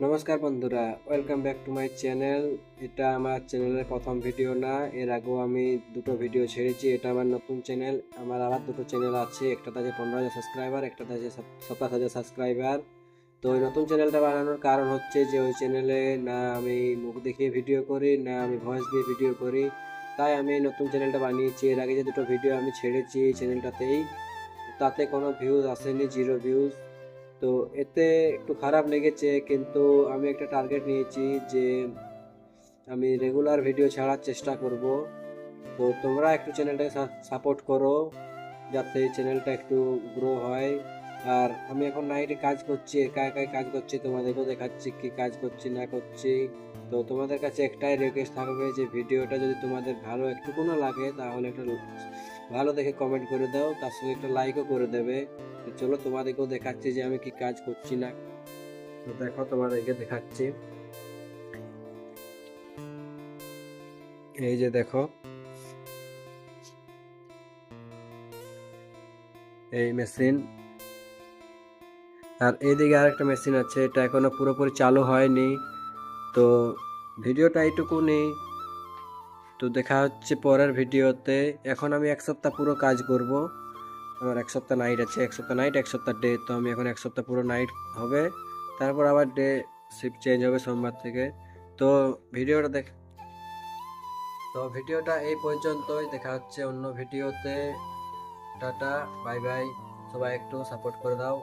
নমস্কার বন্ধুরা, welcome back to my channel. এটা আমার চ্যানেলের প্রথম ভিডিও না, এর আগেও আমি দুটো ভিডিও ছেড়েছি। এটা আমার নতুন চ্যানেল। আমার আবার দুটো চ্যানেল আছে, একটাতে আছে 15,000 সাবস্ক্রাইবার, একটাতে আছে 27,000 সাবস্ক্রাইবার। তো ওই নতুন চ্যানেলটা বানানোর কারণ হচ্ছে যে ওই চ্যানেলে না আমি মুখ দেখিয়ে ভিডিও করি, না আমি ভয়েস দিয়ে ভিডিও করি। তাই আমি এই নতুন চ্যানেলটা বানিয়েছি। এর আগে যে দুটো ভিডিও আমি ছেড়েছি এই চ্যানেলটাতেই, তাতে কোনো ভিউজ আসেনি, জিরো ভিউজ। তো এতে একটু খারাপ লেগেছে, কিন্তু আমি একটা টার্গেট নিয়েছি যে আমি রেগুলার ভিডিও ছাড়ার চেষ্টা করব। তো তোমরা একটু চ্যানেলটাকে সাপোর্ট করো, যাতে চ্যানেলটা একটু গ্রো হয়। আর আমি এখন নাইটে কাজ করছি, একা একাই কাজ করছি, তোমাদেরকেও দেখাচ্ছি কি কাজ করছি না করছি। তো তোমাদের কাছে একটাই রিকোয়েস্ট থাকবে যে ভিডিওটা যদি তোমাদের ভালো একটুকুনো লাগে তাহলে একটা ভালো দেখে কমেন্ট করে দাও, তার সঙ্গে একটা লাইকও করে দেবে। তো চলো তোমাদেরকেও দেখাচ্ছি যে আমি কি কাজ করছি না। তো দেখো, তোমাদেরকে দেখাচ্ছি। এই যে দেখো, এই মেশিন, আর এইদিকে আরেকটা মেশিন আছে, এটা এখনো পুরোপুরি চালু হয়নি। তো ভিডিওটা এইটুকুনি। তো দেখা হচ্ছে পরের ভিডিওতে। এখন আমি এক সপ্তাহ পুরো কাজ করব। আমার এক সপ্তাহ নাইট আছে, এক সপ্তাহ নাইট এক সপ্তাহ ডে। তো আমি এখন এক সপ্তাহ পুরো নাইট হবে, তারপর আবার ডে শিফট চেঞ্জ হবে সোমবার থেকে। তো ভিডিওটা তো ভিডিওটা এই পর্যন্তই, দেখা হচ্ছে অন্য ভিডিওতে। Tata, bye bye. সবাই একটু সাপোর্ট করে দাও।